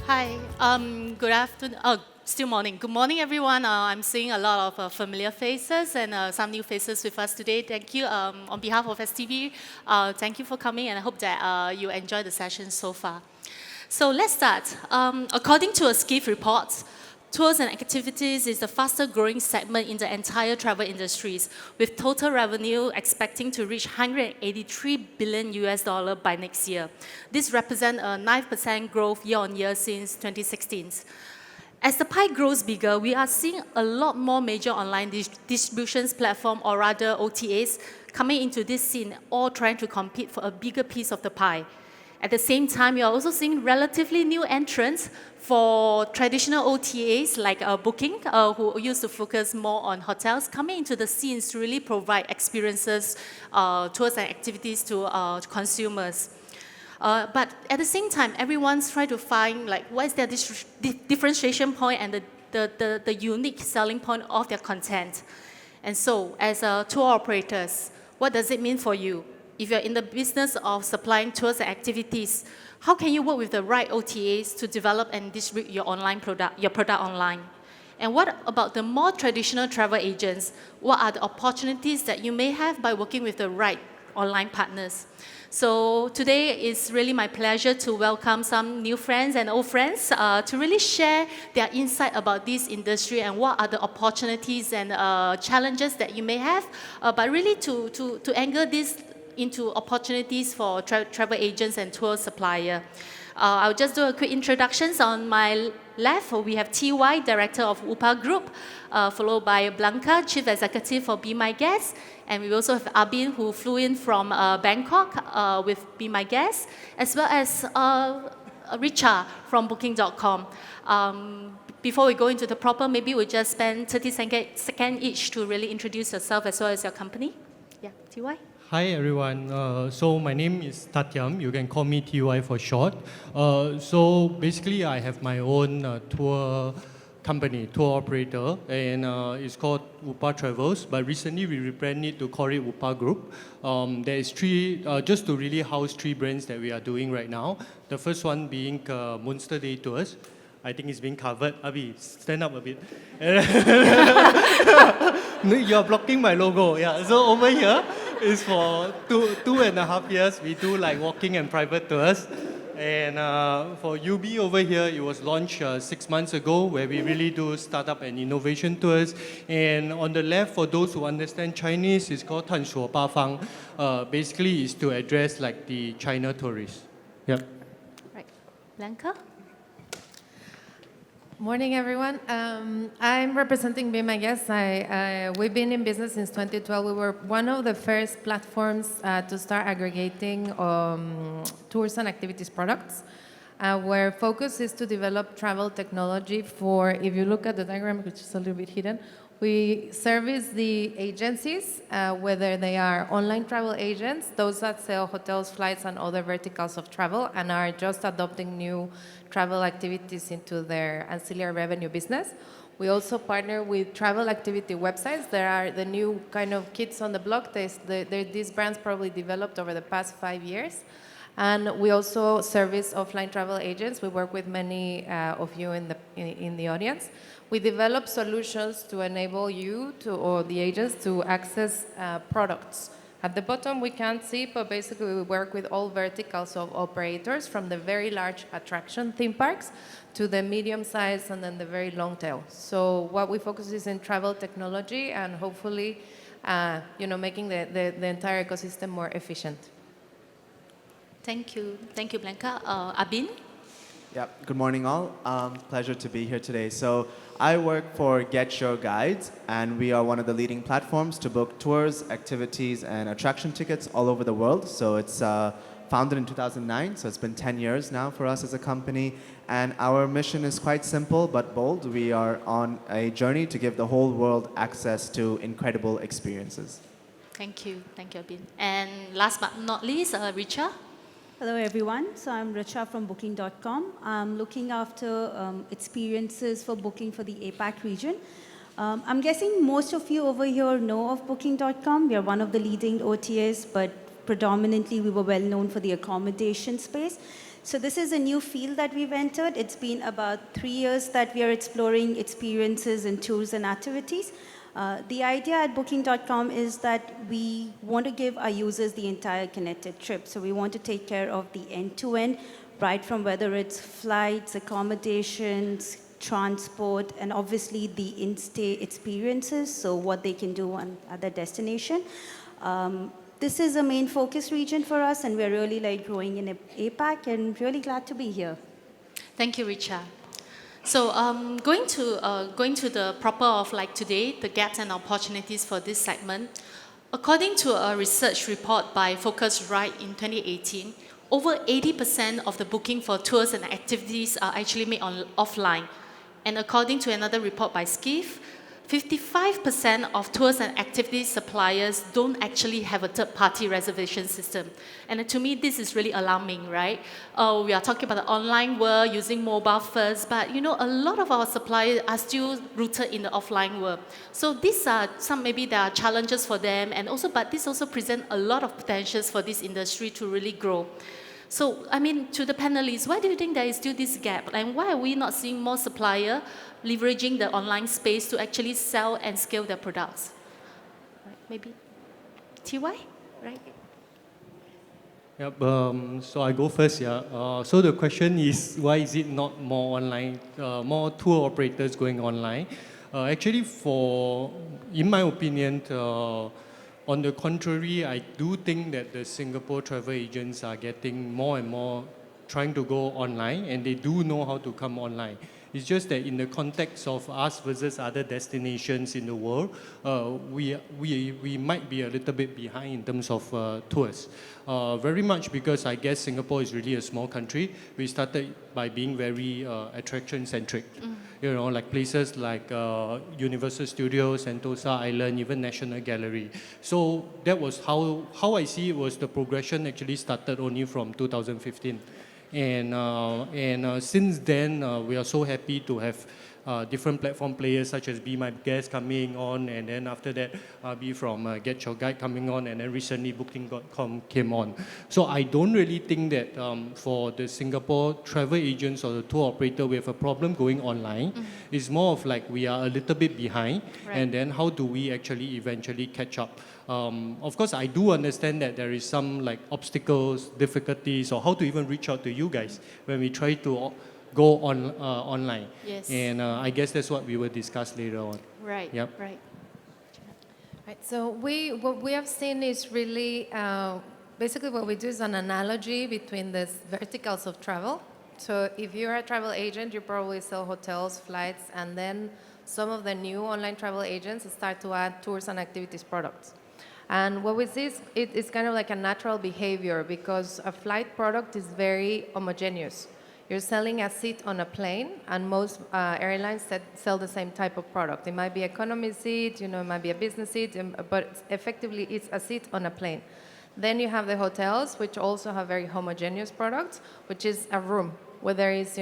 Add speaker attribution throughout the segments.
Speaker 1: Hi, good afternoon. Still morning. Good morning, everyone. I'm seeing a lot of familiar faces and some new faces with us today. Thank you. On behalf of STB, thank you for coming, and I hope that you enjoyed the session so far. So let's start. According to a Skiff report, tours and activities is the fastest growing segment in the entire travel industries, with total revenue expecting to reach 183 billion US dollar by next year. This represents a 9% growth year on year since 2016. As the pie grows bigger, we are seeing a lot more major online distributions platform, or rather OTAs, coming into this scene, all trying to compete for a bigger piece of the pie. At the same time, you're also seeing relatively new entrants for traditional OTAs like Booking, who used to focus more on hotels, coming into the scenes to really provide experiences, tours and activities to consumers. But at the same time, everyone's trying to find like what is their differentiation point and the unique selling point of their content. And so, as tour operators, what does it mean for you? If you're in the business of supplying tours and activities, how can you work with the right OTAs to develop and distribute your product online? And what about the more traditional travel agents? What are the opportunities that you may have by working with the right online partners? So today it's really my pleasure to welcome some new friends and old friends to really share their insight about this industry and what are the opportunities and challenges that you may have, but really to angle this into opportunities for travel agents and tour supplier. I'll just do a quick introductions. On my left, we have TY, Director of UPA Group, followed by Blanca, Chief Executive for Be My Guest, and we also have Abin, who flew in from Bangkok with Be My Guest, as well as Richa from Booking.com. Before we go into the proper, maybe we just spend 30 seconds each to really introduce yourself as well as your company. Yeah, TY.
Speaker 2: Hi everyone, so my name is Tatyam, you can call me TY for short. So basically I have my own tour company, tour operator, and it's called UPA Travels, but recently we rebranded to call it UPA Group. There is three, just to really house three brands that we are doing right now. The first one being Monster Day Tours. I think it's being covered. Abi, stand up a bit. No, you're blocking my logo. Yeah, so over here is for two and a half years. We do like walking and private tours. And for UB over here, it was launched 6 months ago, where we really do startup and innovation tours. And on the left, for those who understand Chinese, it's called 探索八方. Basically, is to address like the China tourists. Yep.
Speaker 1: Right. Blanca?
Speaker 3: Morning, everyone. I'm representing Be My Guest. We've been in business since 2012. We were one of the first platforms to start aggregating tours and activities products. Where focus is to develop travel technology for, if you look at the diagram, which is a little bit hidden, we service the agencies, whether they are online travel agents, those that sell hotels, flights, and other verticals of travel, and are just adopting new travel activities into their ancillary revenue business. We also partner with travel activity websites. There are the new kind of kids on the block. These brands probably developed over the past 5 years. And we also service offline travel agents. We work with many of you in the audience. We develop solutions to enable you or the agents to access products. At the bottom, we can't see, but basically we work with all verticals of operators, from the very large attraction theme parks to the medium size and then the very long tail. So what we focus is in travel technology and hopefully, making the entire ecosystem more efficient.
Speaker 1: Thank you, Blanca. Abin?
Speaker 4: Yeah, good morning all. Pleasure to be here today. So I work for Get Your Guides, and we are one of the leading platforms to book tours, activities, and attraction tickets all over the world. So it's founded in 2009, so it's been 10 years now for us as a company. And our mission is quite simple but bold. We are on a journey to give the whole world access to incredible experiences.
Speaker 1: Thank you, Abin. And last but not least, Richa?
Speaker 5: Hello everyone, so I'm Richa from Booking.com. I'm looking after experiences for booking for the APAC region. I'm guessing most of you over here know of Booking.com. We are one of the leading OTAs, but predominantly we were well known for the accommodation space. So this is a new field that we've entered. It's been about 3 years that we are exploring experiences and tours and activities. The idea at Booking.com is that we want to give our users the entire connected trip. So we want to take care of the end-to-end, right from whether it's flights, accommodations, transport, and obviously the in-stay experiences, so what they can do at their destination. This is a main focus region for us, and we're really growing in APAC, and really glad to be here.
Speaker 1: Thank you, Richa. So going to the proper of today, the gaps and opportunities for this segment. According to a research report by Focusrite in 2018, over 80% of the booking for tours and activities are actually made offline. And according to another report by Skiff, 55% of tours and activities suppliers don't actually have a third-party reservation system. And to me, this is really alarming, right? We are talking about the online world, using mobile first, but a lot of our suppliers are still rooted in the offline world. So these are maybe there are challenges for them, but this also presents a lot of potentials for this industry to really grow. So, to the panelists, why do you think there is still this gap? And why are we not seeing more suppliers leveraging the online space to actually sell and scale their products? Right, maybe TY, right?
Speaker 2: Yep, so I go first, yeah. So the question is, why is it not more online, more tour operators going online? Actually, in my opinion, on the contrary, I do think that the Singapore travel agents are getting more and more trying to go online, and they do know how to come online. It's just that in the context of us versus other destinations in the world, we might be a little bit behind in terms of tours. Very much because I guess Singapore is really a small country. We started by being very attraction-centric. Like places like Universal Studios, Sentosa Island, even National Gallery. So that was how I see it was the progression actually started only from 2015. And since then, we are so happy to have different platform players such as Be My Guest coming on, and then after that, Be from Get Your Guide coming on, and then recently Booking.com came on. So I don't really think that for the Singapore travel agents or the tour operator, we have a problem going online. It's more of we are a little bit behind,
Speaker 1: right.
Speaker 2: And then how do we actually eventually catch up? Of course, I do understand that there is some obstacles, difficulties, or how to even reach out to you guys when we try to go online.
Speaker 1: Yes.
Speaker 2: And I guess that's what we will discuss later on.
Speaker 1: Right,
Speaker 2: Yep.
Speaker 1: right.
Speaker 3: Right, so what we have seen is really, basically what we do is an analogy between the verticals of travel. So if you're a travel agent, you probably sell hotels, flights, and then some of the new online travel agents start to add tours and activities products. And what we see is it's kind of like a natural behavior, because a flight product is very homogeneous. You're selling a seat on a plane, and most airlines sell the same type of product. It might be economy seat, it might be a business seat, but effectively it's a seat on a plane. Then you have the hotels, which also have very homogeneous products, which is a room. Whether it's,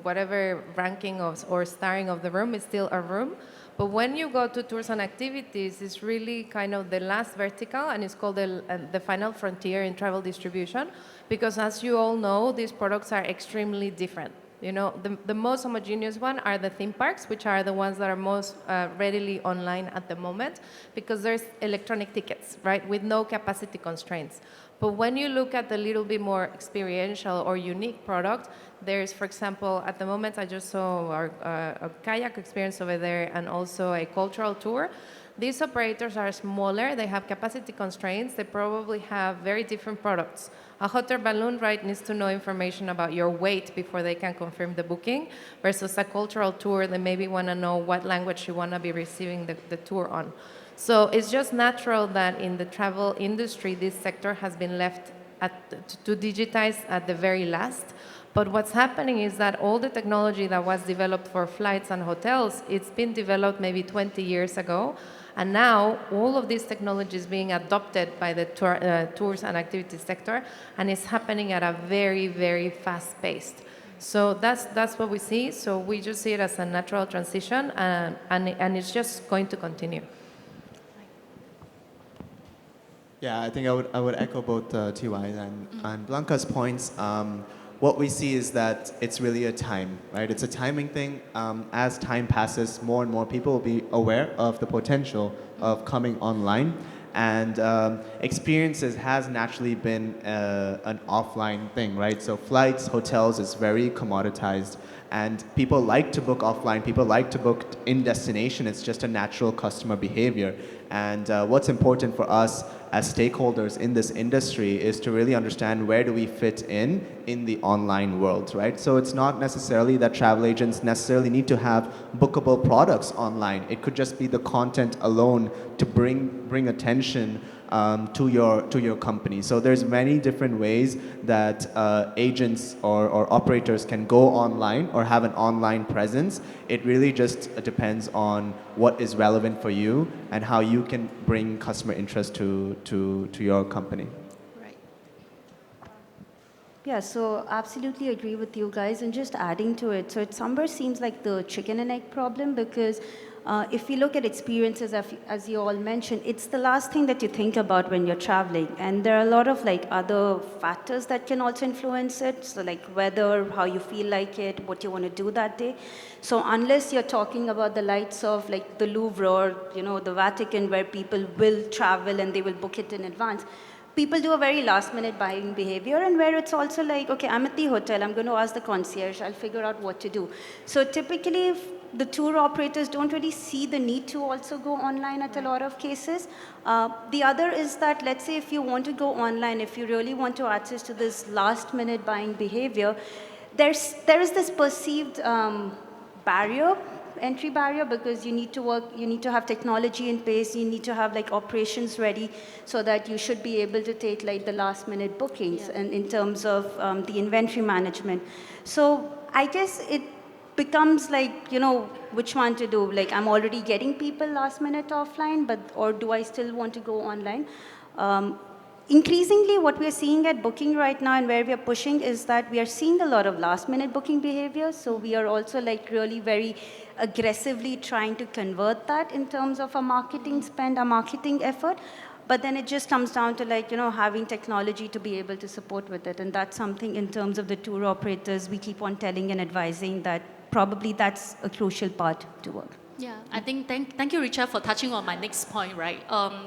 Speaker 3: whatever ranking or starring of the room, is still a room. But when you go to tours and activities, it's really kind of the last vertical, and it's called the final frontier in travel distribution, because as you all know, these products are extremely different. The most homogeneous one are the theme parks, which are the ones that are most readily online at the moment, because there's electronic tickets, right, with no capacity constraints. But when you look at the little bit more experiential or unique product, there's, for example, at the moment I just saw a kayak experience over there, and also a cultural tour. These operators are smaller, they have capacity constraints, they probably have very different products. A hot air balloon ride needs to know information about your weight before they can confirm the booking, versus a cultural tour, they maybe want to know what language you want to be receiving the tour on. So it's just natural that in the travel industry, this sector has been left to digitize at the very last. But what's happening is that all the technology that was developed for flights and hotels, it's been developed maybe 20 years ago. And now all of this technology is being adopted by the tours and activities sector, and it's happening at a very, very fast pace. So that's what we see. So we just see it as a natural transition, and it's just going to continue.
Speaker 4: Yeah, I think I would echo both TY and Blanca's points. what we see is that it's really a time, right? It's a timing thing. As time passes, more and more people will be aware of the potential of coming online. And experiences has naturally been an offline thing, right? So flights, hotels is very commoditized. And people like to book offline, people like to book in destination. It's just a natural customer behavior. And what's important for us as stakeholders in this industry is to really understand where do we fit in the online world, right? So it's not necessarily that travel agents necessarily need to have bookable products online. It could just be the content alone to bring attention to your company. So there's many different ways that agents or operators can go online or have an online presence. It really just depends on what is relevant for you and how you can bring customer interest to your company.
Speaker 1: Right.
Speaker 5: Yeah, so absolutely agree with you guys. And just adding to it, so it somewhere seems like the chicken and egg problem, because if we look at experiences, as you all mentioned, it's the last thing that you think about when you're traveling. And there are a lot of like other factors that can also influence it. So like weather, how you feel like it, what you want to do that day. So unless you're talking about the likes of like the Louvre or, you know, the Vatican, where people will travel and they will book it in advance, people do a very last minute buying behavior, and where it's also like, okay, I'm at the hotel, I'm going to ask the concierge, I'll figure out what to do. So typically, the tour operators don't really see the need to also go online at a lot of cases. The other is that, let's say if you want to go online, if you really want to access to this last minute buying behavior, there is this perceived entry barrier, because you need to work, you need to have technology in place, you need to have like operations ready, so that you should be able to take like the last minute bookings, and in terms of the inventory management. So I guess it becomes like, you know, which one to do. Like, I'm already getting people last minute offline, but or do I still want to go online? Increasingly, what we're seeing at booking right now and where we are pushing is that we are seeing a lot of last minute booking behavior. So we are also like really very aggressively trying to convert that in terms of our marketing spend, our marketing effort. But then it just comes down to like, you know, having technology to be able to support with it. And that's something in terms of the tour operators, we keep on telling and advising that probably that's a crucial part to work.
Speaker 1: Yeah, I think thank you, Richard, for touching on my next point, right?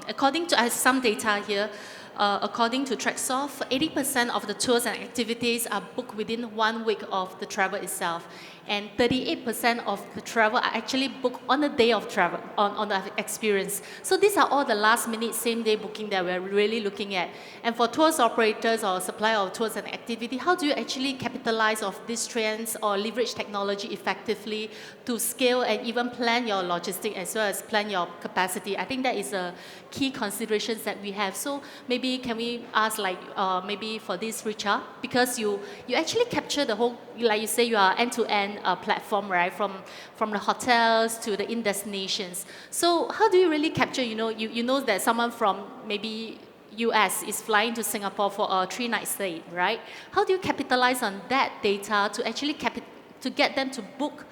Speaker 1: According to, I have some data here, according to Tracksoft, 80% of the tours and activities are booked within 1 week of the travel itself. And 38% of the travel are actually booked on the day of travel, on the experience. So these are all the last minute, same day booking that we're really looking at. And for tours operators or supplier of tours and activity, how do you actually capitalize of these trends or leverage technology effectively to scale and even plan your logistics as well as plan your capacity? I think that is a key considerations that we have. So maybe can we ask like, maybe for this, Richard, because you actually capture the whole, like you say, you are end-to-end platform, right? From the hotels to the in destinations. So how do you really capture, you know that someone from maybe US is flying to Singapore for a 3-night stay, right? How do you capitalize on that data to actually to get them to book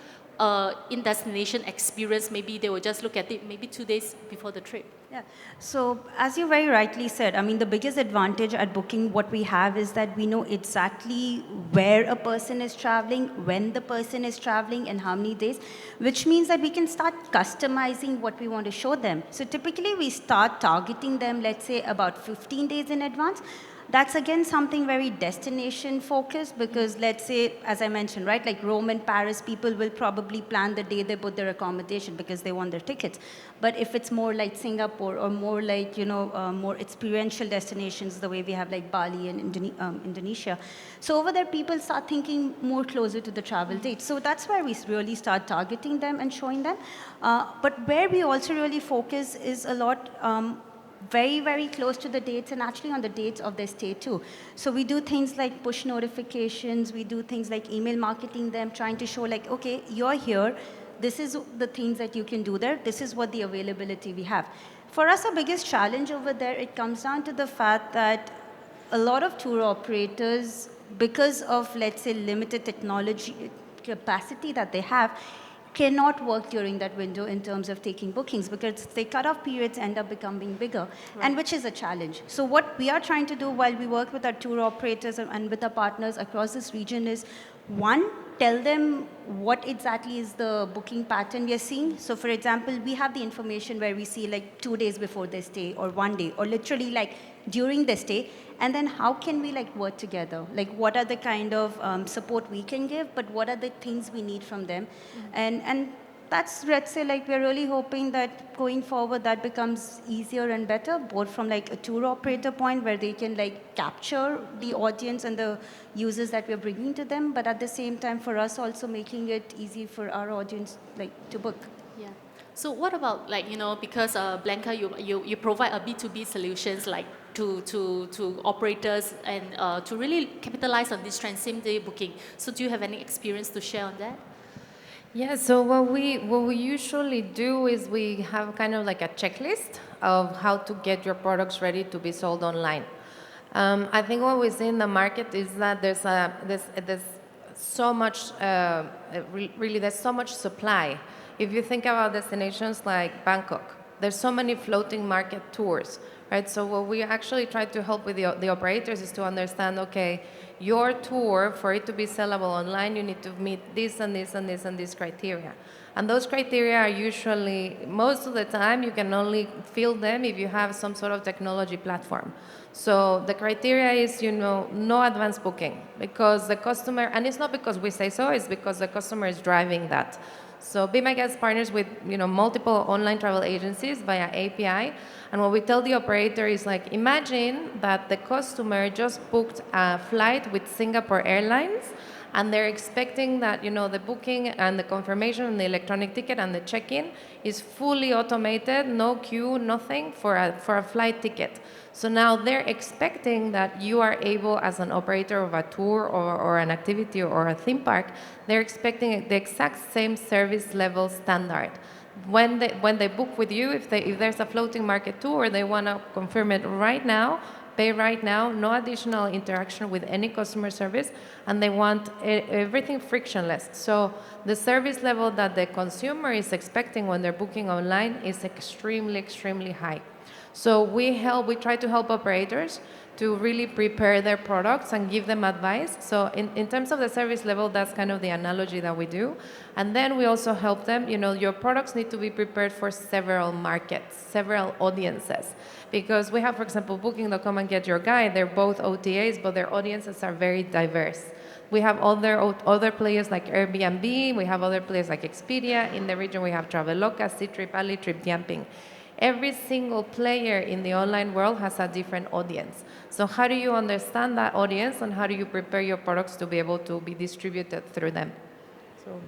Speaker 1: in destination experience? Maybe they will just look at it maybe 2 days before the trip.
Speaker 5: Yeah. So as you very rightly said, I mean, the biggest advantage at booking what we have is that we know exactly where a person is traveling, when the person is traveling, and how many days, which means that we can start customizing what we want to show them. So typically we start targeting them, let's say about 15 days in advance. That's again something very destination focused, because let's say, as I mentioned, right, like Rome and Paris, people will probably plan the day they book their accommodation because they want their tickets. But if it's more like Singapore or more like, you know, more experiential destinations, the way we have like Bali and Indonesia. So over there, people start thinking more closer to the travel date. So that's where we really start targeting them and showing them. But where we also really focus is a lot very, very close to the dates, and actually on the dates of their stay too. So we do things like push notifications, we do things like email marketing them, trying to show like, okay, you're here, this is the things that you can do there, this is what the availability we have. For us, our biggest challenge over there, it comes down to the fact that a lot of tour operators, because of, let's say, limited technology capacity that they have, cannot work during that window in terms of taking bookings because the cutoff periods end up becoming bigger, and which is a challenge. So what we are trying to do while we work with our tour operators and with our partners across this region is, one, tell them what exactly is the booking pattern we are seeing. So for example, we have the information where we see like 2 days before their stay or 1 day or literally like during the stay. And then how can we like work together? Like what are the kind of support we can give, but what are the things we need from them? And that's, let's say, like we're really hoping that going forward that becomes easier and better, both from like a tour operator point where they can like capture the audience and the users that we're bringing to them, but at the same time for us also making it easy for our audience like to book.
Speaker 1: Yeah. So what about like, because Blanca, you provide a B2B solutions like to operators and to really capitalize on this trend, same day booking. So do you have any experience to share on that?
Speaker 3: Yeah, so what we usually do is we have kind of like a checklist of how to get your products ready to be sold online. I think what we see in the market is that there's so much, really there's so much supply. If you think about destinations like Bangkok, there's so many floating market tours, right? So what we actually try to help with the operators is to understand, okay, your tour, for it to be sellable online, you need to meet this and this and this and this criteria. And those criteria are usually, most of the time, you can only fill them if you have some sort of technology platform. So the criteria is, no advance booking, because the customer, and it's not because we say so, it's because the customer is driving that. So Be My Guest partners with multiple online travel agencies via API, and what we tell the operator is like, imagine that the customer just booked a flight with Singapore Airlines, and they're expecting that the booking and the confirmation and the electronic ticket and the check-in is fully automated, no queue, nothing for a flight ticket. So now they're expecting that you are able, as an operator of a tour or an activity or a theme park, they're expecting the exact same service level standard. When they book with you, if there's a floating market tour, they want to confirm it right now, pay right now, no additional interaction with any customer service, and they want everything frictionless. So the service level that the consumer is expecting when they're booking online is extremely, extremely high. So we try to help operators to really prepare their products and give them advice. So in terms of the service level, that's kind of the analogy that we do. And then we also help them, your products need to be prepared for several markets, several audiences. Because we have, for example, Booking.com and Get Your Guide, they're both OTAs, but their audiences are very diverse. We have other players like Airbnb, we have other players like Expedia. In the region, we have Traveloka, Ctrip, Ali, Trip Camping. Every single player in the online world has a different audience. So how do you understand that audience, and how do you prepare your products to be able to be distributed through them? So,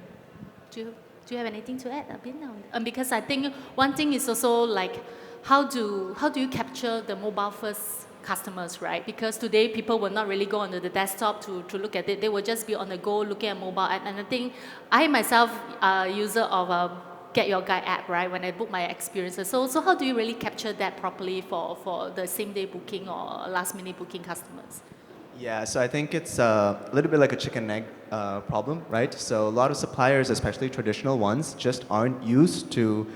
Speaker 1: Do you have anything to add, Abin? Because I think one thing is also like, how do you capture the mobile first customers, right? Because today people will not really go onto the desktop to look at it. They will just be on the go looking at mobile. And I think I myself are a user of Get Your Guide app, right? When I book my experiences. So how do you really capture that properly for the same day booking or last minute booking customers?
Speaker 4: Yeah, so I think it's a little bit like a chicken and egg problem, right? So a lot of suppliers, especially traditional ones, just aren't used to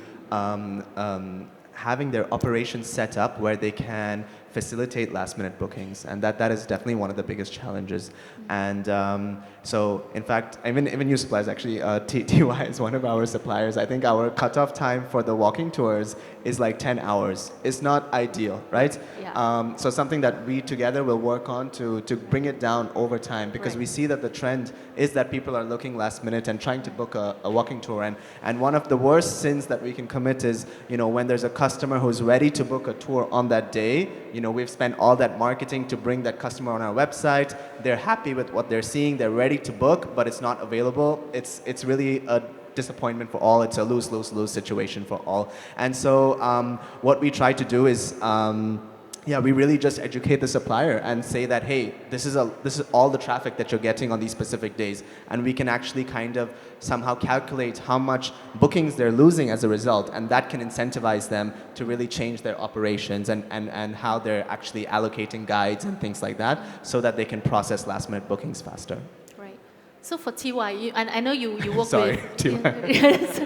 Speaker 4: having their operations set up where they can facilitate last minute bookings, and that is definitely one of the biggest challenges. And so in fact, even new suppliers, actually TY is one of our suppliers. I think our cutoff time for the walking tours is like 10 hours. It's not ideal, right?
Speaker 1: Yeah.
Speaker 4: So something that we together will work on to bring it down over time, because we see that the trend is that people are looking last minute and trying to book a walking tour. And one of the worst sins that we can commit is, when there's a customer who's ready to book a tour on that day, we've spent all that marketing to bring that customer on our website. They're happy with what they're seeing. They're ready to book, but it's not available. It's really a disappointment for all. It's a lose-lose-lose situation for all. And so what we try to do is we really just educate the supplier and say that, hey, this is all the traffic that you're getting on these specific days, and we can actually kind of somehow calculate how much bookings they're losing as a result, and that can incentivize them to really change their operations and how they're actually allocating guides and things like that, so that they can process last minute bookings faster.
Speaker 1: Right. So for TY, and I know you work
Speaker 4: Sorry,
Speaker 1: with...
Speaker 4: TY.
Speaker 1: Yes.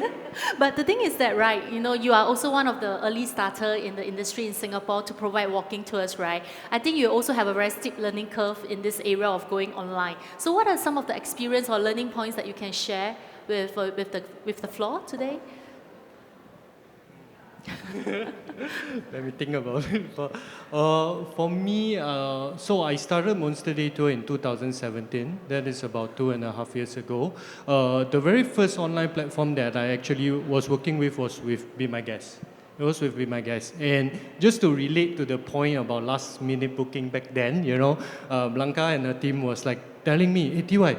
Speaker 1: But the thing is that, right, you are also one of the early starter in the industry in Singapore to provide walking tours, right? I think you also have a very steep learning curve in this area of going online. So what are some of the experience or learning points that you can share with the floor today?
Speaker 2: Let me think about it. For me, so I started Monster Day Tour in 2017. That is about 2.5 years ago. The very first online platform that I actually was working with was with Be My Guest. It was with Be My Guest. And just to relate to the point about last minute booking back then, Blanca and her team was like telling me, hey TY,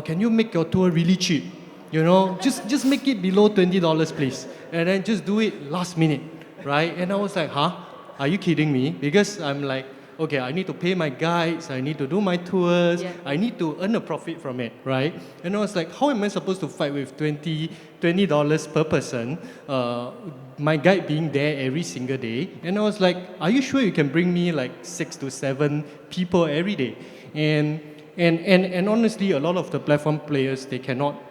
Speaker 2: can you make your tour really cheap? Just make it below $20, please. And then just do it last minute, right? And I was like, huh? Are you kidding me? Because I'm like, okay, I need to pay my guides, I need to do my tours,
Speaker 1: Yeah.
Speaker 2: I need to earn a profit from it, right? And I was like, how am I supposed to fight with $20 per person? My guide being there every single day. And I was like, are you sure you can bring me like 6 to 7 people every day? And honestly, a lot of the platform players, they cannot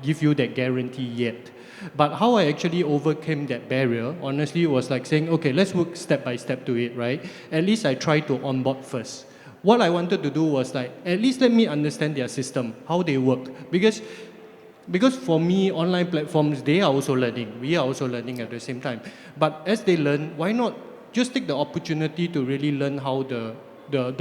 Speaker 2: give you that guarantee yet. But how I actually overcame that barrier, honestly, was like saying, okay, let's work step by step to it, right? At least I try to onboard first. What I wanted to do was like, at least let me understand their system, how they work. Because for me, online platforms, they are also learning. We are also learning at the same time. But as they learn, why not just take the opportunity to really learn how the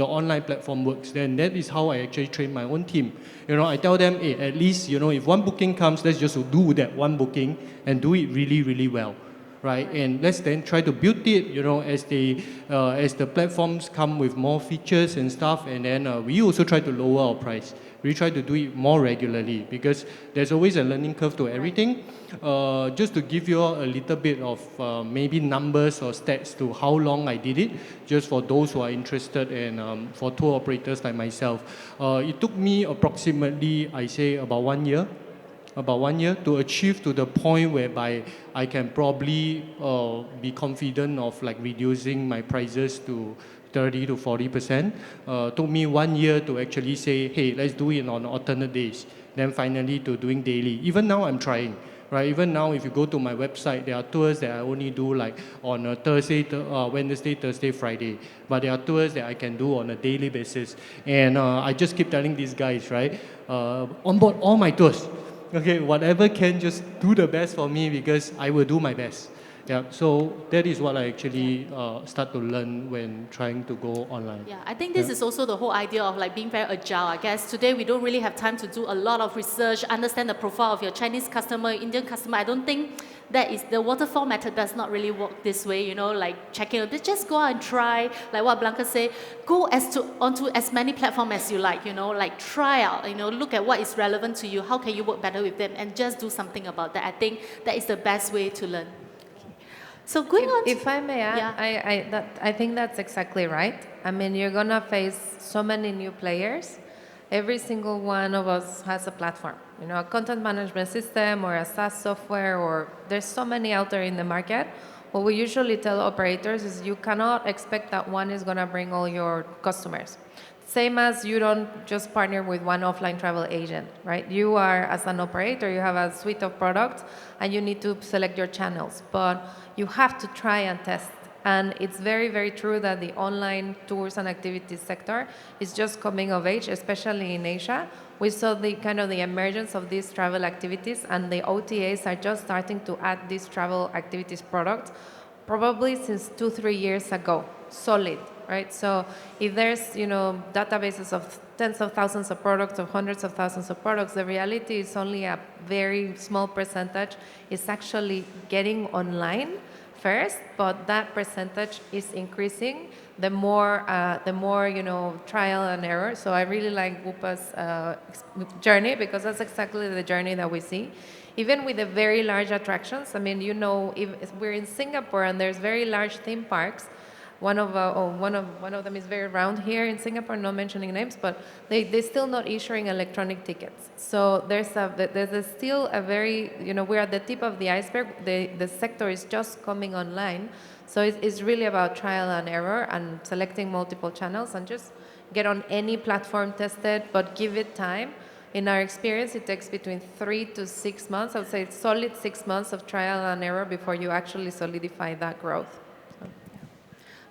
Speaker 2: online platform works? Then that is how I actually train my own team. I tell them, hey, at least, if one booking comes, let's just do that one booking and do it really, really well, right? And let's then try to build it, as the platforms come with more features and stuff, and then we also try to lower our price. We try to do it more regularly because there's always a learning curve to everything. Just to give you all a little bit of maybe numbers or stats to how long I did it, just for those who are interested and for tour operators like myself. It took me approximately, I say, about 1 year to achieve to the point whereby I can probably be confident of like reducing my prices to 30 to 40%. Took me 1 year to actually say, hey, let's do it on alternate days. Then finally to doing daily. Even now I'm trying, right? Even now if you go to my website, there are tours that I only do like on a Wednesday, Thursday, Friday. But there are tours that I can do on a daily basis. And I just keep telling these guys, right? Onboard all my tours. Okay, whatever can, just do the best for me because I will do my best. Yeah, so that is what I actually start to learn when trying to go online.
Speaker 1: Yeah, I think this is also the whole idea of like being very agile. I guess today we don't really have time to do a lot of research, understand the profile of your Chinese customer, Indian customer. I don't think that is the waterfall method does not really work this way. Like checking. Just go out and try. Like what Blanca said, go onto as many platforms as you like. Like try out. Look at what is relevant to you. How can you work better with them, and just do something about that. I think that is the best way to learn. So going on.
Speaker 3: If I may add,
Speaker 1: Yeah.
Speaker 3: I think that's exactly right. I mean, you're gonna face so many new players. Every single one of us has a platform, a content management system or a SaaS software, or there's so many out there in the market. What we usually tell operators is you cannot expect that one is gonna bring all your customers. Same as you don't just partner with one offline travel agent, right? You are, as an operator, you have a suite of products and you need to select your channels, but you have to try and test. And it's very, very true that the online tours and activities sector is just coming of age, especially in Asia. We saw the emergence of these travel activities, and the OTAs are just starting to add these travel activities products probably since 2-3 years ago, solid. Right? So if there's, databases of tens of thousands of products, of hundreds of thousands of products, the reality is only a very small percentage is actually getting online first, but that percentage is increasing the more trial and error. So I really like Wupa's journey, because that's exactly the journey that we see. Even with the very large attractions, I mean, if we're in Singapore and there's very large theme parks. One of them is very round here in Singapore, not mentioning names, but they're still not issuing electronic tickets. So there's still a very, we're at the tip of the iceberg. The sector is just coming online. So it's really about trial and error and selecting multiple channels and just, get on any platform tested, but give it time. In our experience, it takes between 3 to 6 months. I would say it's solid 6 months of trial and error before you actually solidify that growth.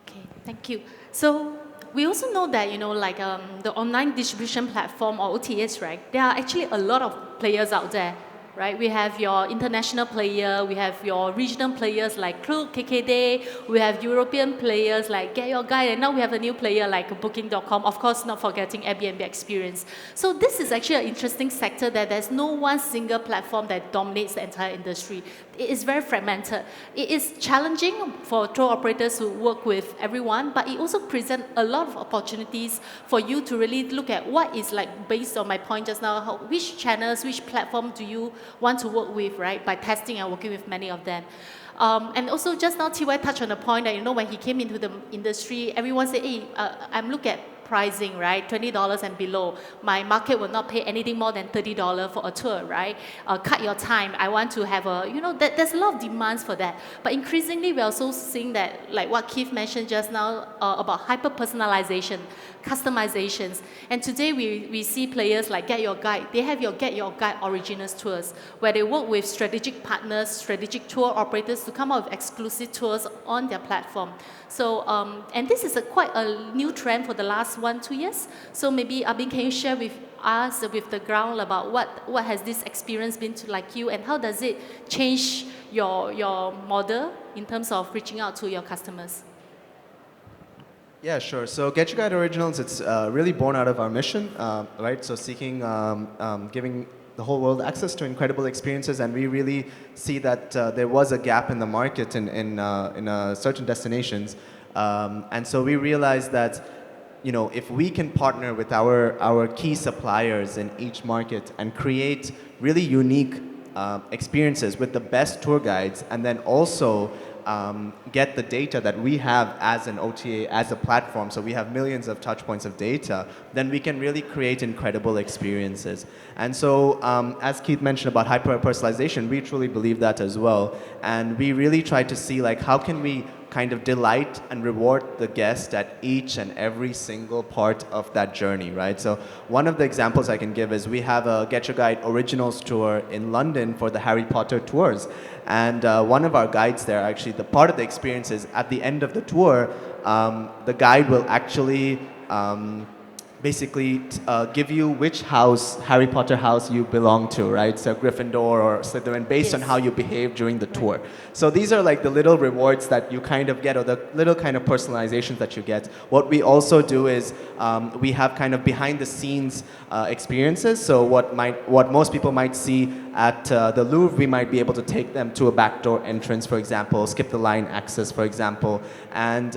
Speaker 1: Okay, thank you. So we also know that, like the online distribution platform or OTAs, right? There are actually a lot of players out there, right? We have your international player, we have your regional players like Klook, KKday, we have European players like Get Your Guide, and now we have a new player like Booking.com, of course not forgetting Airbnb experience. So this is actually an interesting sector that there's no one single platform that dominates the entire industry. It is very fragmented. It is challenging for tour operators to work with everyone, but it also presents a lot of opportunities for you to really look at what is like, based on my point just now, which channels, which platform do you want to work with, right? By testing and working with many of them. And also just now, TY touched on the point that, when he came into the industry, everyone said, hey, I'm looking at pricing, right? $20 and below. My market will not pay anything more than $30 for a tour, right? Cut your time. I want to have there's a lot of demands for that. But increasingly, we're also seeing that, like what Keith mentioned just now, about hyper-personalization, customizations. And today we see players like Get Your Guide. They have your Get Your Guide Originals tours, where they work with strategic partners, strategic tour operators to come out with exclusive tours on their platform. So, and this is quite a new trend for the last 1-2 years. So maybe, Abin, can you share with us, with the ground, about what has this experience been to like you, and how does it change your model in terms of reaching out to your customers?
Speaker 4: Yeah, sure. So Get Your Guide Originals, it's really born out of our mission, right? So seeking, giving the whole world access to incredible experiences, and we really see that there was a gap in the market in certain destinations, and so we realized that, if we can partner with our key suppliers in each market and create really unique experiences with the best tour guides, and then also get the data that we have as an OTA, as a platform, so we have millions of touch points of data, then we can really create incredible experiences. And so, as Keith mentioned about hyper-personalization, we truly believe that as well. And we really try to see, like, how can we kind of delight and reward the guest at each and every single part of that journey, right? So one of the examples I can give is we have a Get Your Guide Originals tour in London for the Harry Potter tours. And one of our guides there, actually, the part of the experience is at the end of the tour, the guide will actually basically give you which house, Harry Potter house, you belong to, right? So Gryffindor or Slytherin, based on how you behave during the tour. So these are like the little rewards that you kind of get, or the little kind of personalizations that you get. What we also do is we have kind of behind the scenes experiences. So what most people might see at the Louvre, we might be able to take them to a backdoor entrance, for example, skip the line access, for example. And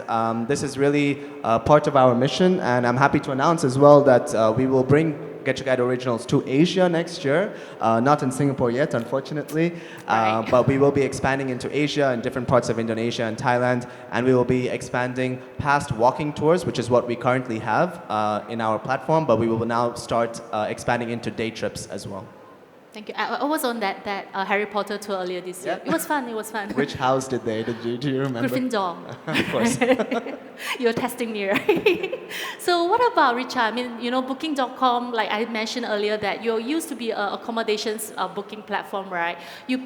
Speaker 4: this is really part of our mission, and I'm happy to announce as well that we will bring Get Your Guide Originals to Asia next year. Not in Singapore yet, unfortunately, but we will be expanding into Asia and different parts of Indonesia and Thailand, and we will be expanding past walking tours, which is what we currently have in our platform, but we will now start expanding into day trips as well.
Speaker 1: Thank you. I was on that Harry Potter tour earlier this year.
Speaker 4: Yeah.
Speaker 1: It was fun. It was fun.
Speaker 4: Which house do you remember?
Speaker 1: Gryffindor.
Speaker 4: Of course.
Speaker 1: You're testing me, right? So what about Richard? I mean, Booking.com, like I mentioned earlier, that you used to be an accommodations booking platform, right? You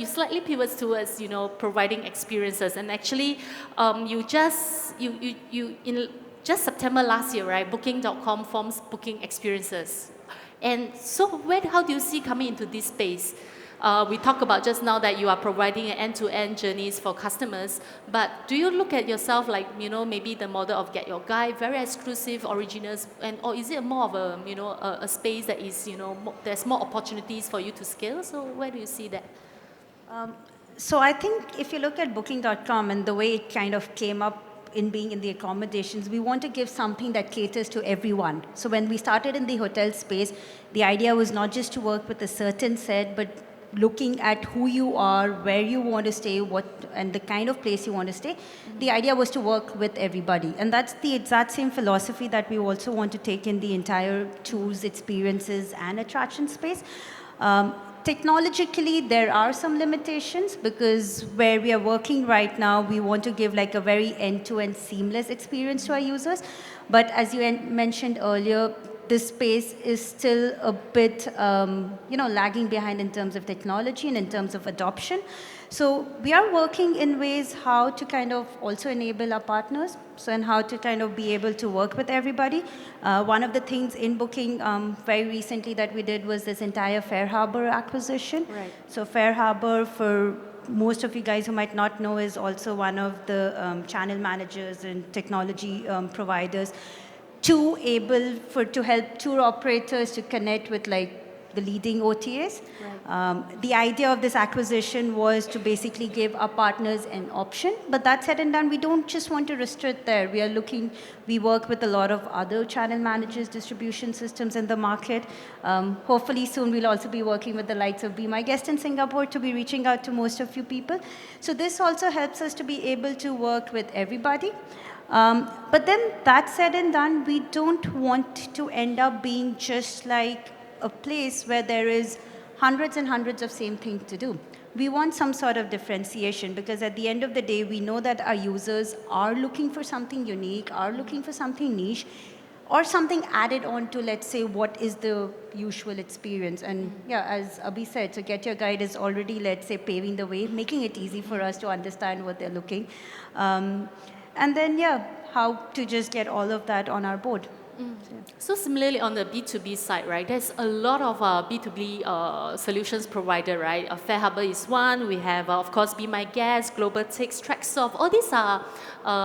Speaker 1: slightly pivot towards, providing experiences, and actually, in just September last year, right? Booking.com forms booking experiences. And so how do you see coming into this space? We talked about just now that you are providing end-to-end journeys for customers, but do you look at yourself like, maybe the model of Get Your Guide, very exclusive originals, or is it more of a space that is, there's more opportunities for you to scale? So where do you see that?
Speaker 5: So I think if you look at Booking.com and the way it kind of came up in being in the accommodations, we want to give something that caters to everyone. So when we started in the hotel space, the idea was not just to work with a certain set, but looking at who you are, where you want to stay, and the kind of place you want to stay. The idea was to work with everybody. And that's the exact same philosophy that we also want to take in the entire tours, experiences, and attraction space. Technologically, there are some limitations because where we are working right now, we want to give like a very end-to-end seamless experience to our users. But as you mentioned earlier, this space is still a bit, lagging behind in terms of technology and in terms of adoption. So we are working in ways how to kind of also enable our partners, and how to kind of be able to work with everybody. One of the things in Booking very recently that we did was this entire Fair Harbor acquisition.
Speaker 1: Right.
Speaker 5: So Fair Harbor, for most of you guys who might not know, is also one of the channel managers and technology providers to help tour operators to connect with like the leading OTAs.
Speaker 1: Right.
Speaker 5: The idea of this acquisition was to basically give our partners an option, but that said and done, we don't just want to restrict there. We work with a lot of other channel managers, distribution systems in the market. Hopefully soon we'll also be working with the likes of Be My Guest in Singapore to be reaching out to most of you people. So this also helps us to be able to work with everybody. But then that said and done, we don't want to end up being just like a place where there is hundreds and hundreds of same things to do. We want some sort of differentiation because at the end of the day, we know that our users are looking for something unique, are looking for something niche, or something added on to, let's say, what is the usual experience. And yeah, as Abhi said, so Get Your Guide is already, let's say, paving the way, making it easy for us to understand what they're looking. And then, yeah, how to just get all of that on our board.
Speaker 1: So similarly on the B2B side, right, there's a lot of B2B solutions provider, right? Fair Harbor is one. We have, of course, Be My Guest, Global Takes, Tracksoft. All these are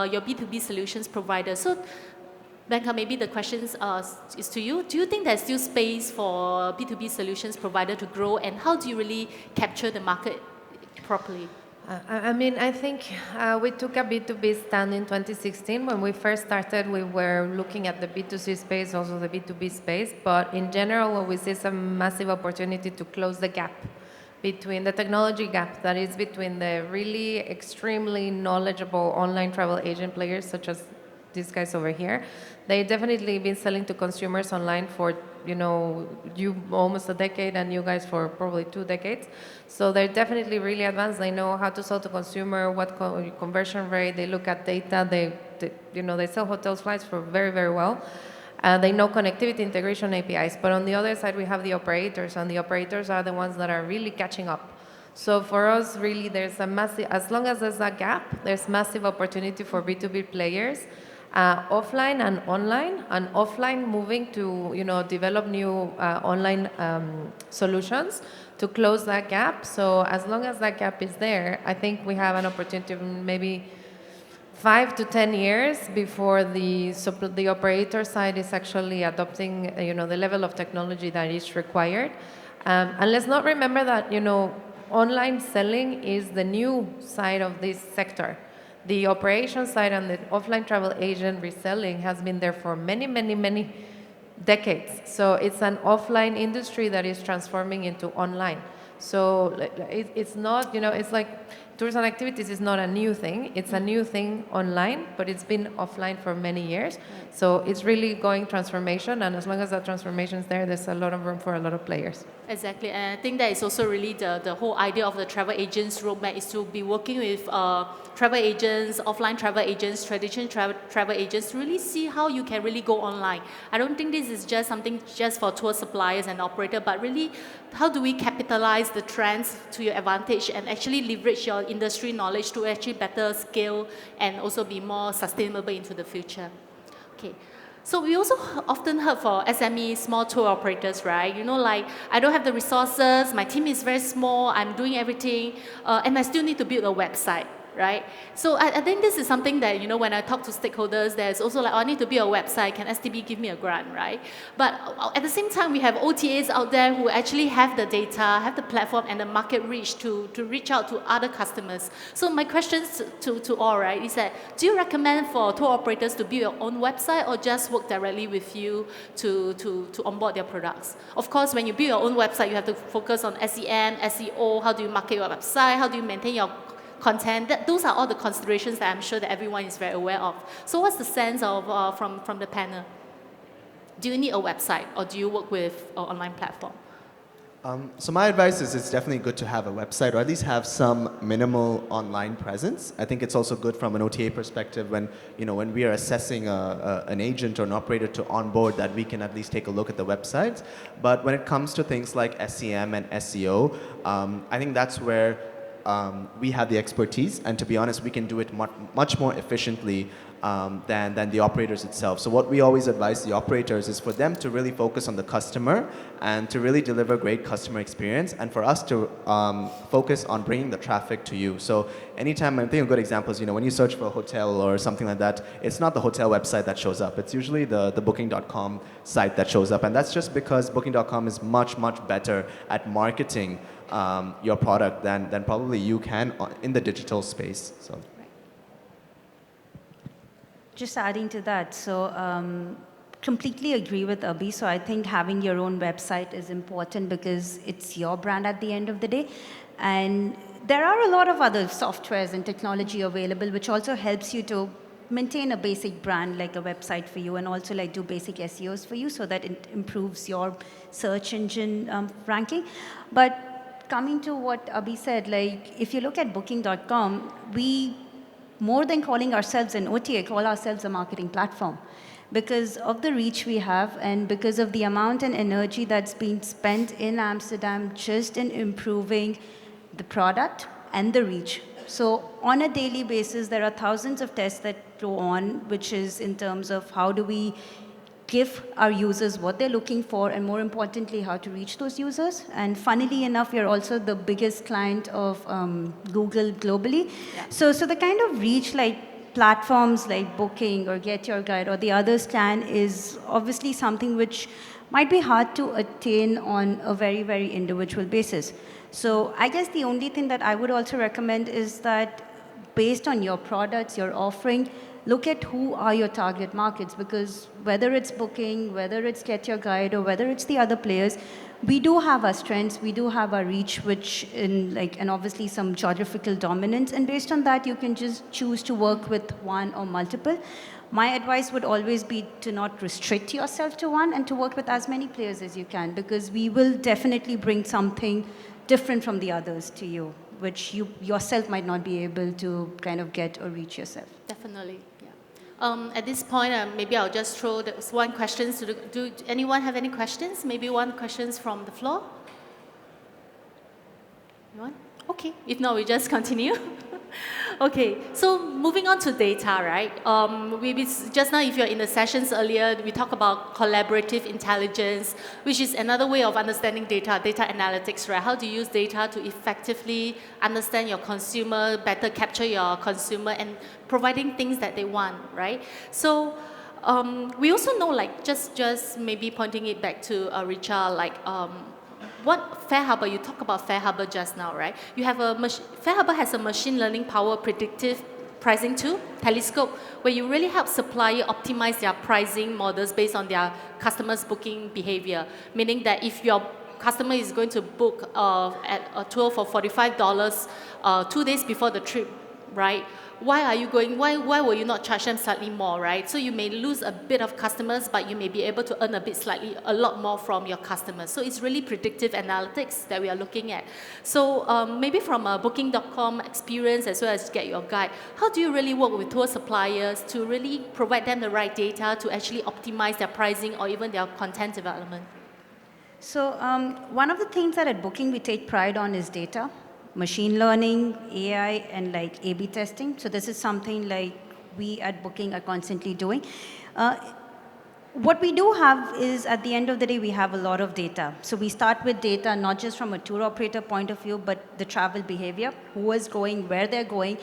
Speaker 1: your B2B solutions providers. So, Becca, maybe the question is to you. Do you think there's still space for B2B solutions provider to grow, and how do you really capture the market properly?
Speaker 3: I think we took a B2B stand in 2016. When we first started, we were looking at the B2C space, also the B2B space. But in general, what we see is a massive opportunity to close the gap between the technology gap that is between the really extremely knowledgeable online travel agent players, such as these guys over here. They've definitely been selling to consumers online for, you almost a decade and you guys for probably 2 decades. So they're definitely really advanced. They know how to sell to consumer, what conversion rate, they look at data, they sell hotels flights for very, very well. They know connectivity, integration, APIs. But on the other side, we have the operators, and the operators are the ones that are really catching up. So for us, really, there's a massive, as long as there's a gap, there's massive opportunity for B2B players. Offline and online, and offline moving to develop new online solutions to close that gap. So as long as that gap is there, I think we have an opportunity maybe 5 to 10 years before the operator side is actually adopting the level of technology that is required. And let's not remember that online selling is the new side of this sector. The operation side and the offline travel agent reselling has been there for many, many, many decades. So it's an offline industry that is transforming into online. So it's not, it's like tours and activities is not a new thing. It's a new thing online, but it's been offline for many years. So it's really going transformation, and as long as that transformation is there, there's a lot of room for a lot of players.
Speaker 1: Exactly, and I think that is also really the whole idea of the travel agents roadmap is to be working with travel agents, offline travel agents, traditional travel agents to really see how you can really go online. I don't think this is just something just for tour suppliers and operator, but really how do we capitalize the trends to your advantage and actually leverage your industry knowledge to actually better scale and also be more sustainable into the future. Okay. So we also often heard for SME, small tour operators, right? Like I don't have the resources, my team is very small, I'm doing everything, and I still need to build a website. right? So I think this is something that, you know, when I talk to stakeholders, there's also like, oh, I need to build a website, can STB give me a grant, right? But at the same time, we have OTAs out there who actually have the data, have the platform and the market reach to reach out to other customers. So my questions to all, right, is that, do you recommend for tour operators to build your own website or just work directly with you to onboard their products? Of course, when you build your own website, you have to focus on SEM, SEO, how do you market your website, how do you maintain your content. Those are all the considerations that I'm sure that everyone is very aware of. So what's the sense of from the panel? Do you need a website or do you work with an online platform?
Speaker 4: So my advice is it's definitely good to have a website or at least have some minimal online presence. I think it's also good from an OTA perspective when, you know, when we are assessing an agent or an operator to onboard, that we can at least take a look at the websites. But when it comes to things like SEM and SEO, I think that's where we have the expertise, and to be honest, we can do it much more efficiently than the operators itself. So what we always advise the operators is for them to really focus on the customer and to really deliver great customer experience, and for us to focus on bringing the traffic to you. So anytime, I think a good example is, you know, when you search for a hotel or something like that, it's not the hotel website that shows up. It's usually the booking.com site that shows up, and that's just because booking.com is much better at marketing your product than probably you can in the digital space. So.
Speaker 5: Just adding to that, so completely agree with Abhi. So I think having your own website is important because it's your brand at the end of the day. And there are a lot of other softwares and technology available which also helps you to maintain a basic brand like a website for you, and also like do basic SEOs for you so that it improves your search engine ranking. But coming to what Abhi said, like if you look at booking.com, we, more than calling ourselves an OTA, call ourselves a marketing platform because of the reach we have and because of the amount and energy that's been spent in Amsterdam just in improving the product and the reach. So on a daily basis, there are thousands of tests that go on, which is in terms of how do we give our users what they're looking for, and more importantly, how to reach those users. And funnily enough, we are also the biggest client of Google globally. Yeah. So the kind of reach like platforms like Booking or Get Your Guide or the others can is obviously something which might be hard to attain on a very individual basis. So I guess the only thing that I would also recommend is that based on your products, your offering, look at who are your target markets, because whether it's Booking, whether it's Get Your Guide, or whether it's the other players, we do have our strengths, we do have our reach, which and obviously some geographical dominance, and based on that, you can just choose to work with one or multiple. My advice would always be to not restrict yourself to one and to work with as many players as you can, because we will definitely bring something different from the others to you, which you yourself might not be able to kind of get or reach yourself.
Speaker 1: Definitely, yeah. At this point, maybe I'll just throw one question to do anyone have any questions? Maybe one questions from the floor? Anyone? Okay, if not, we just continue. Okay, so moving on to data, right? Just now, if you're in the sessions earlier, we talked about collaborative intelligence, which is another way of understanding data analytics, right? How to use data to effectively understand your consumer, better capture your consumer, and providing things that they want, right? So we also know, like, just maybe pointing it back to Richard, like, what FareHarbor, you talk about FareHarbor just now, right? You have FareHarbor has a machine learning power predictive pricing tool, Telescope, where you really help supplier optimize their pricing models based on their customers' booking behavior. Meaning that if your customer is going to book at a tour for $45 2 days before the trip, right? Why will you not charge them slightly more, right? So you may lose a bit of customers, but you may be able to earn a lot more from your customers. So it's really predictive analytics that we are looking at. So maybe from a booking.com experience as well as Get Your Guide, how do you really work with tour suppliers to really provide them the right data to actually optimize their pricing or even their content development?
Speaker 5: So one of the things that at Booking we take pride on is data. Machine learning, AI, and like A/B testing. So this is something like we at Booking are constantly doing. What we do have is, at the end of the day, we have a lot of data. So we start with data, not just from a tour operator point of view, but the travel behavior, who is going, where they're going,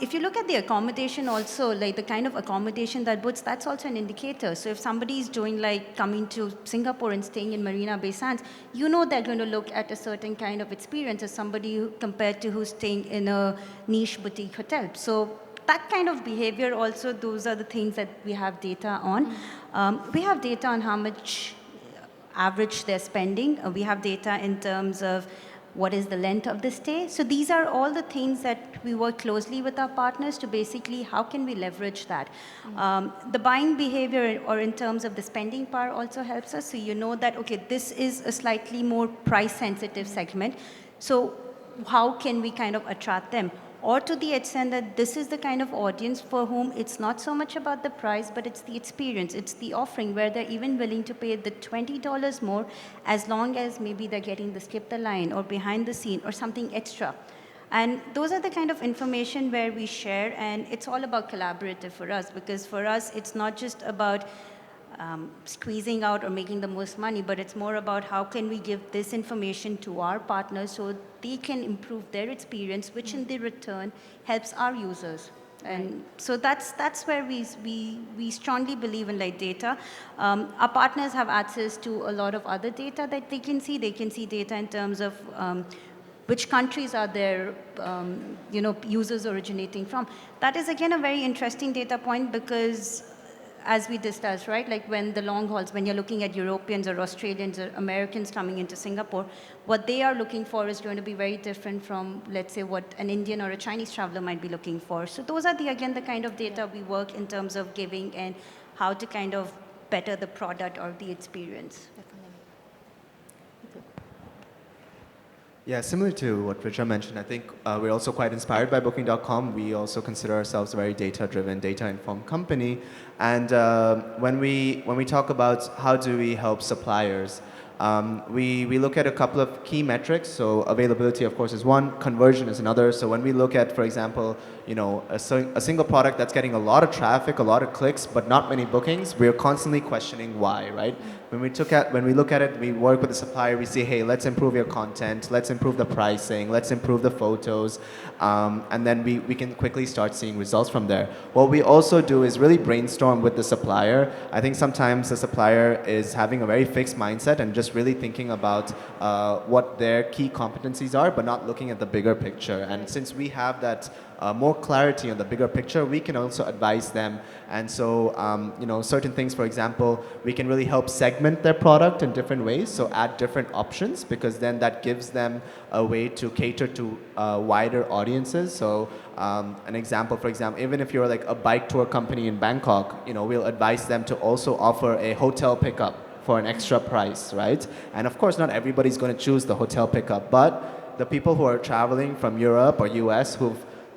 Speaker 5: If you look at the accommodation also, like the kind of accommodation that books, that's also an indicator. So if somebody is doing like coming to Singapore and staying in Marina Bay Sands, you know they're going to look at a certain kind of experience as somebody compared to who's staying in a niche boutique hotel. So that kind of behavior also, those are the things that we have data on. We have data on how much average they're spending. We have data in terms of what is the length of the stay. So these are all the things that we work closely with our partners to basically how can we leverage that. The buying behavior or in terms of the spending power also helps us. So you know that, okay, this is a slightly more price sensitive segment. So how can we kind of attract them? Or to the extent that this is the kind of audience for whom it's not so much about the price, but it's the experience, it's the offering where they're even willing to pay the $20 more as long as maybe they're getting the skip the line or behind the scene or something extra. And those are the kind of information where we share, and it's all about collaborative for us, because for us, it's not just about squeezing out or making the most money, but it's more about how can we give this information to our partners so they can improve their experience, which in the return helps our users. And so that's where we strongly believe in like data. Our partners have access to a lot of other data that they can see. They can see data in terms of which countries are their users originating from. That is again a very interesting data point because as we discussed, right, like when the long hauls, when you're looking at Europeans or Australians or Americans coming into Singapore, what they are looking for is going to be very different from, let's say, what an Indian or a Chinese traveler might be looking for. So those are, again, the kind of data we work in terms of giving and how to kind of better the product or the experience.
Speaker 4: Yeah, similar to what Richa mentioned, I think we're also quite inspired by Booking.com. We also consider ourselves a very data-driven, data-informed company. And when we talk about how do we help suppliers, we look at a couple of key metrics. So availability, of course, is one. Conversion is another. So when we look at, for example, a single product that's getting a lot of traffic, a lot of clicks, but not many bookings, we're constantly questioning why, right? When we look at it, we work with the supplier, we say, hey, let's improve your content, let's improve the pricing, let's improve the photos, and then we can quickly start seeing results from there. What we also do is really brainstorm with the supplier. I think sometimes the supplier is having a very fixed mindset and just really thinking about what their key competencies are, but not looking at the bigger picture. And since we have that more clarity on the bigger picture, we can also advise them. And so, certain things, for example, we can really help segment their product in different ways. So add different options, because then that gives them a way to cater to wider audiences. So an example, for example, even if you're like a bike tour company in Bangkok, we'll advise them to also offer a hotel pickup for an extra price, right? And of course, not everybody's going to choose the hotel pickup, but the people who are traveling from Europe or US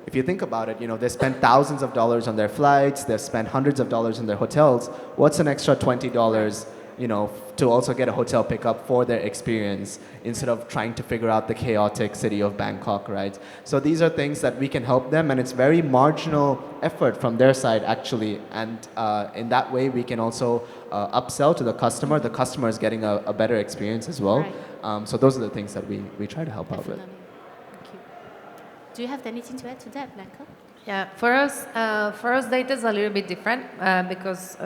Speaker 4: if you think about it, they spend thousands of dollars on their flights, they've spent hundreds of dollars on their hotels. What's an extra $20, to also get a hotel pickup for their experience instead of trying to figure out the chaotic city of Bangkok, right? So these are things that we can help them, and it's very marginal effort from their side, actually. And in that way, we can also upsell to the customer. The customer is getting a better experience as well.
Speaker 1: Right.
Speaker 4: So those are the things that we try to help out with.
Speaker 1: Definitely. Thank you. Do you have anything to add to that, Blanca?
Speaker 3: Yeah, for us data is a little bit different because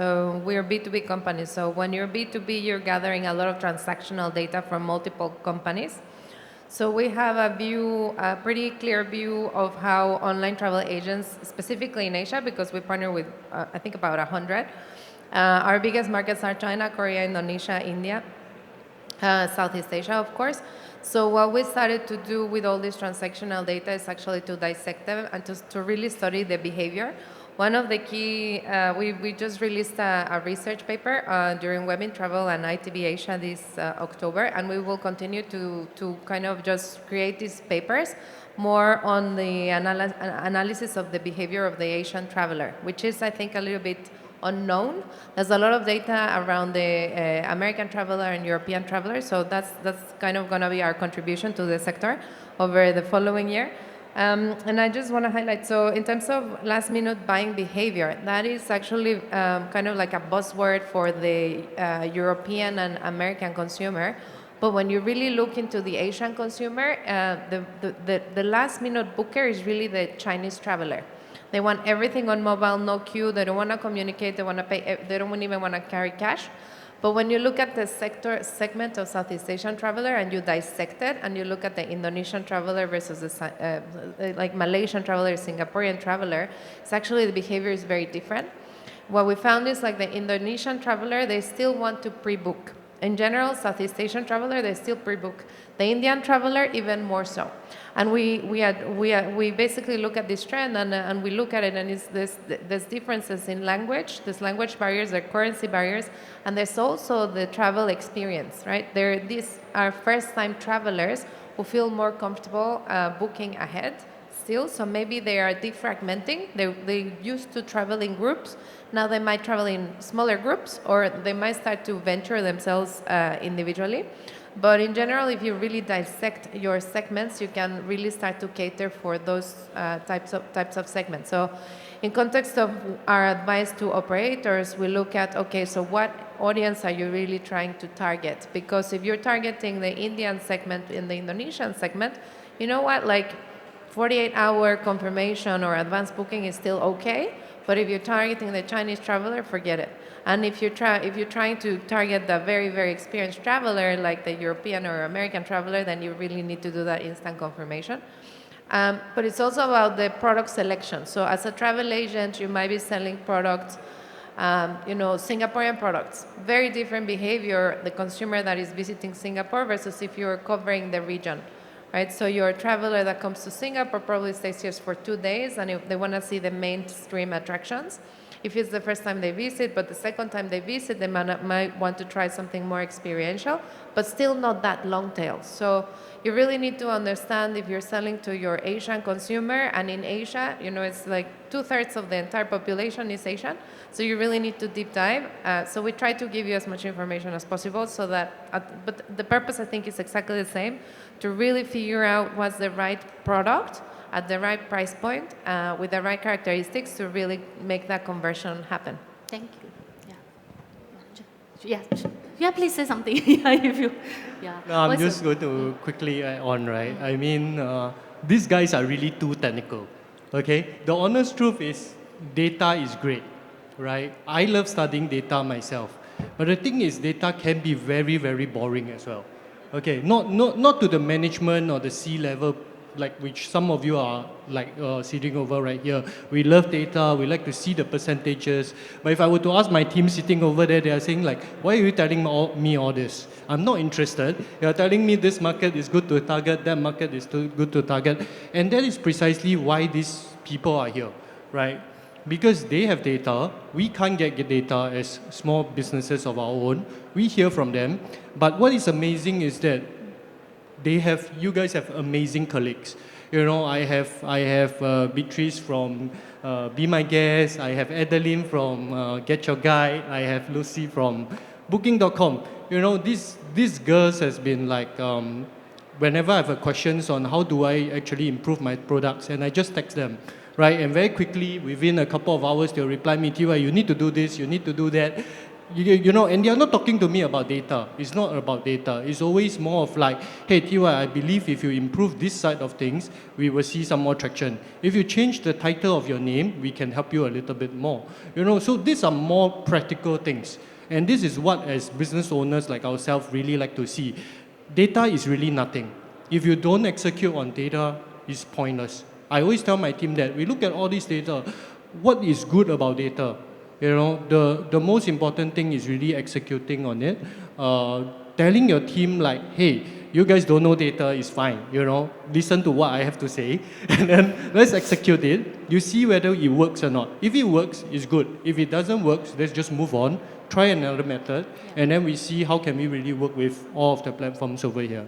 Speaker 3: we're B2B companies. So when you're B2B, you're gathering a lot of transactional data from multiple companies. So we have a pretty clear view of how online travel agents, specifically in Asia, because we partner with, I think, about 100. Our biggest markets are China, Korea, Indonesia, India, Southeast Asia, of course. So what we started to do with all this transactional data is actually to dissect them and to really study the behavior. One of the key, we just released a research paper during Women Travel and ITB Asia this October, and we will continue to kind of just create these papers more on the analysis of the behavior of the Asian traveler, which is, I think, a little bit unknown. There's a lot of data around the American traveler and European traveler, so that's kind of going to be our contribution to the sector over the following year. And I just want to highlight, so in terms of last-minute buying behavior, that is actually kind of like a buzzword for the European and American consumer, But when you really look into the Asian consumer, the last minute booker is really the Chinese traveler. They want everything on mobile, no queue. They don't want to communicate. They want to pay. They don't even want to carry cash. But when you look at the segment of Southeast Asian traveler and you dissect it, and you look at the Indonesian traveler versus the like Malaysian traveler, Singaporean traveler, it's actually the behavior is very different. What we found is like the Indonesian traveler, they still want to pre-book. In general, Southeast Asian traveler, they still pre-book. The Indian traveler, even more so. And we basically look at this trend and we look at it, and there's differences in language. There's language barriers, there are currency barriers, and there's also the travel experience, right? These are first-time travelers who feel more comfortable booking ahead still, so maybe they are defragmenting. They used to travel in groups. Now they might travel in smaller groups, or they might start to venture themselves individually. But in general, if you really dissect your segments, you can really start to cater for those types of segments. So in context of our advice to operators, we look at, okay, so what audience are you really trying to target? Because if you're targeting the Indian segment and the Indonesian segment, you know what, like 48-hour confirmation or advanced booking is still okay, but if you're targeting the Chinese traveler, forget it. And if you're trying to target the very, very experienced traveler, like the European or American traveler, then you really need to do that instant confirmation. But it's also about the product selection. So as a travel agent, you might be selling products, Singaporean products. Very different behavior, the consumer that is visiting Singapore versus if you're covering the region. Right, so you're a traveler that comes to Singapore probably stays here for 2 days, and if they want to see the mainstream attractions. If it's the first time they visit, but the second time they visit, they might want to try something more experiential, but still not that long tail. So you really need to understand if you're selling to your Asian consumer, and in Asia, it's like 2/3 of the entire population is Asian. So you really need to deep dive. So we try to give you as much information as possible so that, but the purpose I think is exactly the same, to really figure out what's the right product at the right price point with the right characteristics to really make that conversion happen.
Speaker 1: Thank you. Yeah, please say something. Yeah.
Speaker 2: No, I'm just going to quickly add on, right? I mean, these guys are really too technical, okay? The honest truth is data is great, right? I love studying data myself. But the thing is, data can be very, very boring as well. Okay, not to the management or the C-level, like which some of you are like sitting over right here. We love data, we like to see the percentages. But if I were to ask my team sitting over there, they are saying like, why are you telling me all this? I'm not interested. You're telling me this market is good to target, that market is too good to target. And that is precisely why these people are here, right? Because they have data, we can't get data as small businesses of our own. We hear from them. But what is amazing is that you guys have amazing colleagues. I have Beatrice from Be My Guest. I have Adeline from Get Your Guide. I have Lucy from Booking.com. These girls has been like, whenever I have questions on how do I actually improve my products, and I just text them. Right, and very quickly, within a couple of hours, they'll reply me, TY, you need to do this, you need to do that. And they're not talking to me about data. It's not about data. It's always more of like, hey, TY, I believe if you improve this side of things, we will see some more traction. If you change the title of your name, we can help you a little bit more. So these are more practical things. And this is what, as business owners like ourselves, really like to see. Data is really nothing. If you don't execute on data, it's pointless. I always tell my team that we look at all this data. What is good about data? The most important thing is really executing on it. Telling your team like, hey, you guys don't know data is fine. Listen to what I have to say, and then let's execute it. You see whether it works or not. If it works, it's good. If it doesn't work, let's just move on. Try another method, and then we see how can we really work with all of the platforms over here.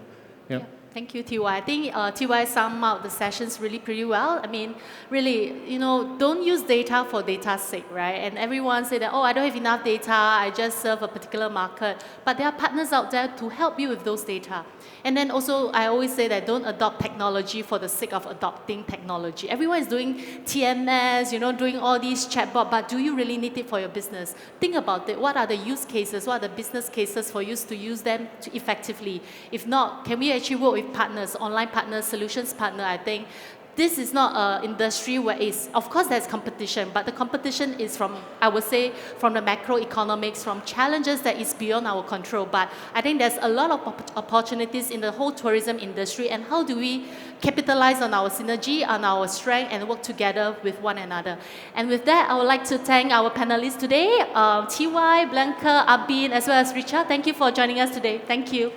Speaker 2: Yeah.
Speaker 1: Thank you, TY. I think TY summed up the sessions really pretty well. I mean, really, don't use data for data's sake, right? And everyone say that, oh, I don't have enough data, I just serve a particular market. But there are partners out there to help you with those data. And then also, I always say that don't adopt technology for the sake of adopting technology. Everyone is doing TMS, doing all these chatbot, but do you really need it for your business? Think about it. What are the use cases? What are the business cases for you to use them effectively? If not, can we actually work with partners, online partners, solutions partner? I think this is not an industry where of course there's competition, but the competition is from, I would say, from the macroeconomics, from challenges that is beyond our control. But I think there's a lot of opportunities in the whole tourism industry, and how do we capitalize on our synergy, on our strength, and work together with one another. And with that, I would like to thank our panelists today, TY, Blanca, Abin, as well as Richard. Thank you for joining us today. Thank you.